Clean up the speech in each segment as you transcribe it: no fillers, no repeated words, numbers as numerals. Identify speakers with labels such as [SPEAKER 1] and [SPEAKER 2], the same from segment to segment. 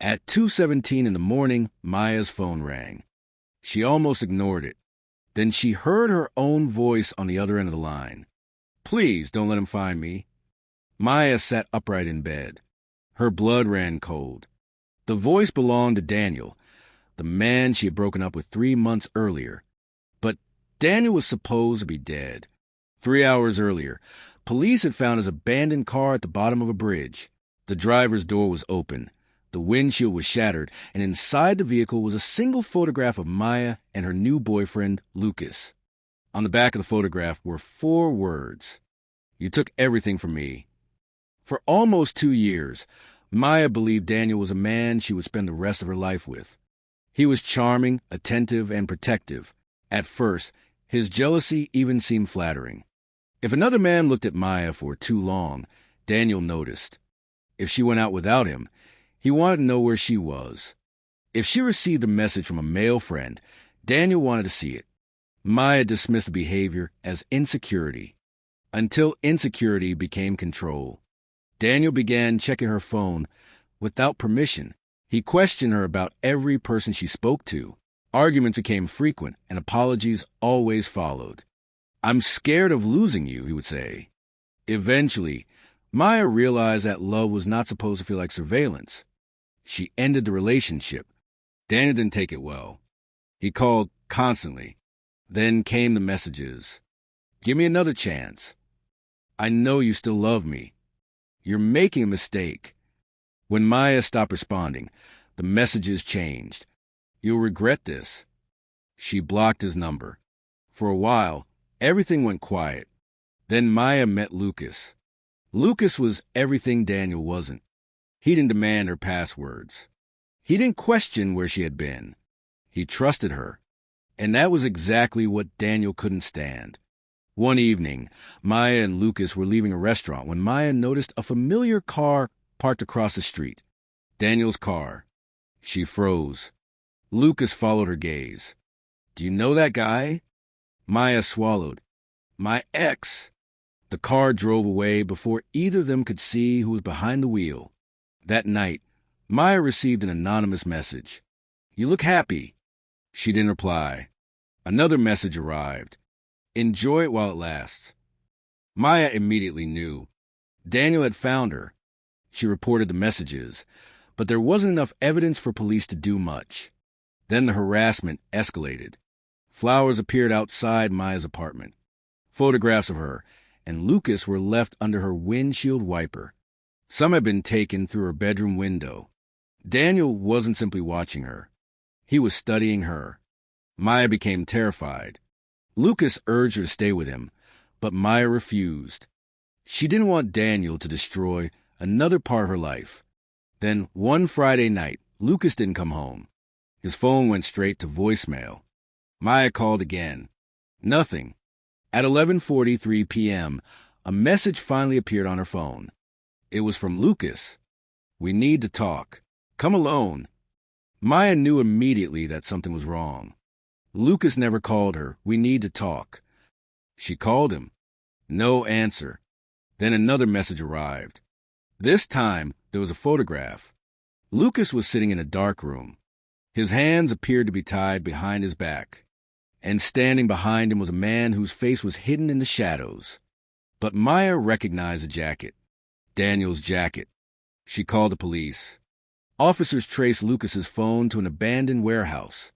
[SPEAKER 1] At 2:17 in the morning, Maya's phone rang. She almost ignored it. Then she heard her own voice on the other end of the line. "Please don't let him find me." Maya sat upright in bed. Her blood ran cold. The voice belonged to Daniel, the man she had broken up with 3 months earlier. But Daniel was supposed to be dead. 3 hours earlier, police had found his abandoned car at the bottom of a bridge. The driver's door was open. The windshield was shattered, and inside the vehicle was a single photograph of Maya and her new boyfriend, Lucas. On the back of the photograph were 4 words. "You took everything from me." For almost 2 years, Maya believed Daniel was a man she would spend the rest of her life with. He was charming, attentive, and protective. At first, his jealousy even seemed flattering. If another man looked at Maya for too long, Daniel noticed. If she went out without him, he wanted to know where she was. If she received a message from a male friend, Daniel wanted to see it. Maya dismissed the behavior as insecurity, until insecurity became control. Daniel began checking her phone without permission. He questioned her about every person she spoke to. Arguments became frequent, and apologies always followed. "I'm scared of losing you," he would say. Eventually, Maya realized that love was not supposed to feel like surveillance. She ended the relationship. Daniel didn't take it well. He called constantly. Then came the messages. "Give me another chance. I know you still love me. You're making a mistake." When Maya stopped responding, the messages changed. "You'll regret this." She blocked his number. For a while, everything went quiet. Then Maya met Lucas. Lucas was everything Daniel wasn't. He didn't demand her passwords. He didn't question where she had been. He trusted her. And that was exactly what Daniel couldn't stand. One evening, Maya and Lucas were leaving a restaurant when Maya noticed a familiar car parked across the street. Daniel's car. She froze. Lucas followed her gaze. "Do you know that guy?" Maya swallowed. "My ex." The car drove away before either of them could see who was behind the wheel. That night, Maya received an anonymous message. "You look happy." She didn't reply. Another message arrived. "Enjoy it while it lasts." Maya immediately knew. Daniel had found her. She reported the messages, but there wasn't enough evidence for police to do much. Then the harassment escalated. Flowers appeared outside Maya's apartment. Photographs of her and Lucas were left under her windshield wiper. Some had been taken through her bedroom window. Daniel wasn't simply watching her. He was studying her. Maya became terrified. Lucas urged her to stay with him, but Maya refused. She didn't want Daniel to destroy another part of her life. Then, one Friday night, Lucas didn't come home. His phone went straight to voicemail. Maya called again. Nothing. At 11:43 p.m., a message finally appeared on her phone. It was from Lucas. "We need to talk. Come alone." Maya knew immediately that something was wrong. Lucas never called her. "We need to talk." She called him. No answer. Then another message arrived. This time, there was a photograph. Lucas was sitting in a dark room. His hands appeared to be tied behind his back. And standing behind him was a man whose face was hidden in the shadows. But Maya recognized the jacket. Daniel's jacket. She called the police. Officers traced Lucas's phone to an abandoned warehouse.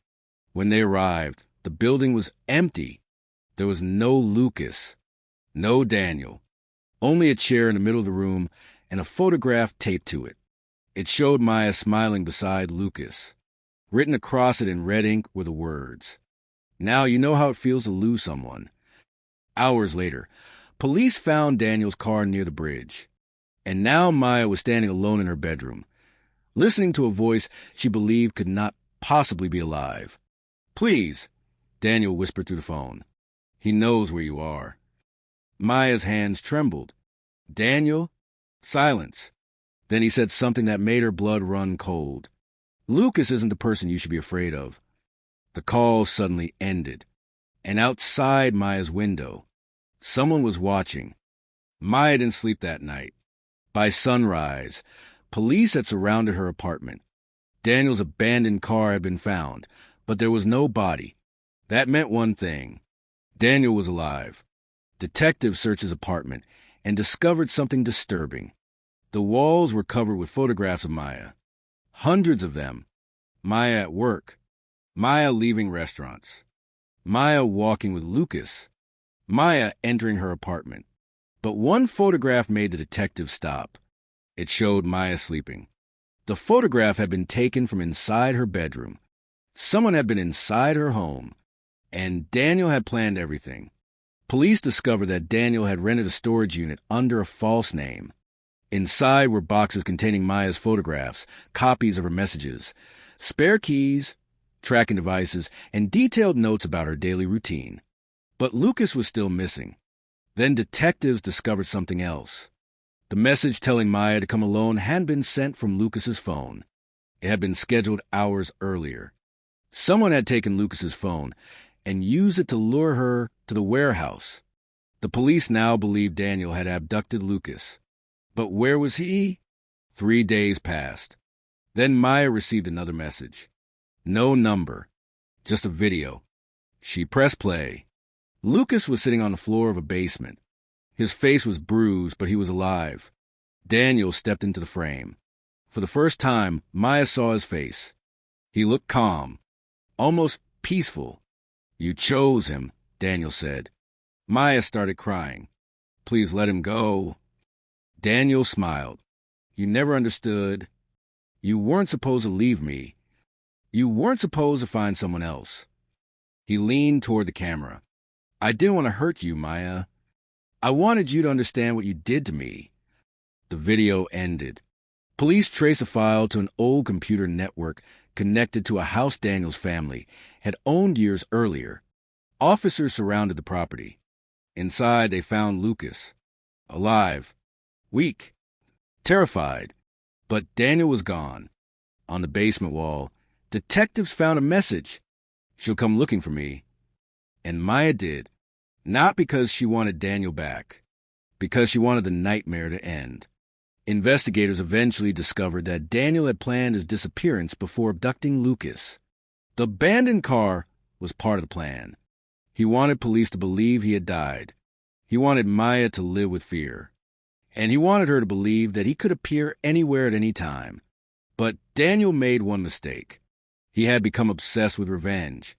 [SPEAKER 1] When they arrived, the building was empty. There was no Lucas, no Daniel, only a chair in the middle of the room and a photograph taped to it. It showed Maya smiling beside Lucas. Written across it in red ink were the words, "Now you know how it feels to lose someone." Hours later, police found Daniel's car near the bridge. And now Maya was standing alone in her bedroom, listening to a voice she believed could not possibly be alive. "Please," Daniel whispered through the phone. "He knows where you are." Maya's hands trembled. "Daniel?" Silence. Then he said something that made her blood run cold. "Lucas isn't the person you should be afraid of." The call suddenly ended. And outside Maya's window, someone was watching. Maya didn't sleep that night. By sunrise, police had surrounded her apartment. Daniel's abandoned car had been found, but there was no body. That meant one thing. Daniel was alive. Detectives searched his apartment and discovered something disturbing. The walls were covered with photographs of Maya. Hundreds of them. Maya at work. Maya leaving restaurants. Maya walking with Lucas. Maya entering her apartment. But one photograph made the detectives stop. It showed Maya sleeping. The photograph had been taken from inside her bedroom. Someone had been inside her home, and Daniel had planned everything. Police discovered that Daniel had rented a storage unit under a false name. Inside were boxes containing Maya's photographs, copies of her messages, spare keys, tracking devices, and detailed notes about her daily routine. But Lucas was still missing. Then detectives discovered something else. The message telling Maya to come alone hadn't been sent from Lucas's phone. It had been scheduled hours earlier. Someone had taken Lucas's phone and used it to lure her to the warehouse. The police now believed Daniel had abducted Lucas. But where was he? 3 days passed. Then Maya received another message. No number, just a video. She pressed play. Lucas was sitting on the floor of a basement. His face was bruised, but he was alive. Daniel stepped into the frame. For the first time, Maya saw his face. He looked calm, almost peaceful. You chose him, Daniel said. Maya started crying. Please let him go. Daniel smiled. You never understood. You weren't supposed to leave me. You weren't supposed to find someone else. He leaned toward the camera. I didn't want to hurt you, Maya. I wanted you to understand what you did to me. The video ended. Police traced a file to an old computer network connected to a house Daniel's family had owned years earlier. Officers surrounded the property. Inside, they found Lucas. Alive. Weak. Terrified. But Daniel was gone. On the basement wall, detectives found a message. She'll come looking for me. And Maya did. Not because she wanted Daniel back. Because she wanted the nightmare to end. Investigators eventually discovered that Daniel had planned his disappearance before abducting Lucas. The abandoned car was part of the plan. He wanted police to believe he had died. He wanted Maya to live with fear. And he wanted her to believe that he could appear anywhere at any time. But Daniel made one mistake. He had become obsessed with revenge.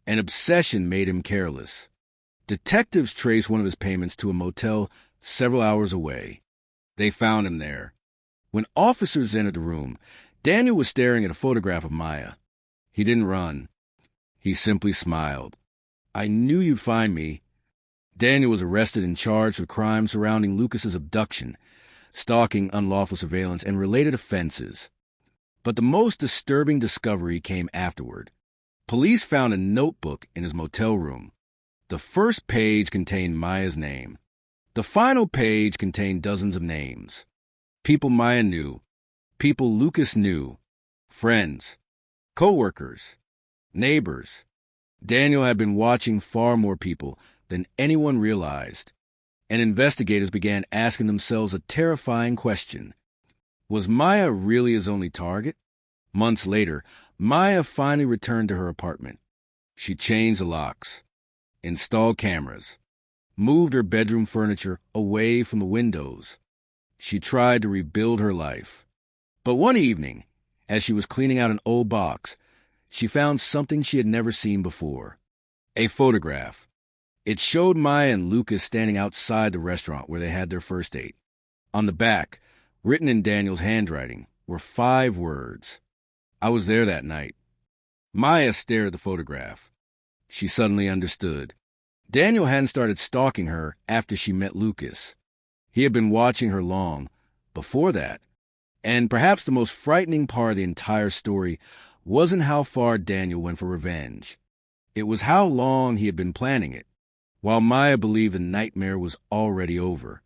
[SPEAKER 1] An obsession made him careless. Detectives traced one of his payments to a motel several hours away. They found him there. When officers entered the room, Daniel was staring at a photograph of Maya. He didn't run. He simply smiled. I knew you'd find me. Daniel was arrested and charged with crimes surrounding Lucas's abduction, stalking, unlawful surveillance, and related offenses. But the most disturbing discovery came afterward. Police found a notebook in his motel room. The first page contained Maya's name. The final page contained dozens of names. People Maya knew. People Lucas knew. Friends. Co-workers. Neighbors. Daniel had been watching far more people than anyone realized. And investigators began asking themselves a terrifying question. Was Maya really his only target? Months later, Maya finally returned to her apartment. She changed the locks, installed cameras, moved her bedroom furniture away from the windows. She tried to rebuild her life. But one evening, as she was cleaning out an old box, she found something she had never seen before. A photograph. It showed Maya and Lucas standing outside the restaurant where they had their first date. On the back, written in Daniel's handwriting, were 5 words. I was there that night. Maya stared at the photograph. She suddenly understood. Daniel hadn't started stalking her after she met Lucas. He had been watching her long before that. And perhaps the most frightening part of the entire story wasn't how far Daniel went for revenge. It was how long he had been planning it, while Maya believed the nightmare was already over.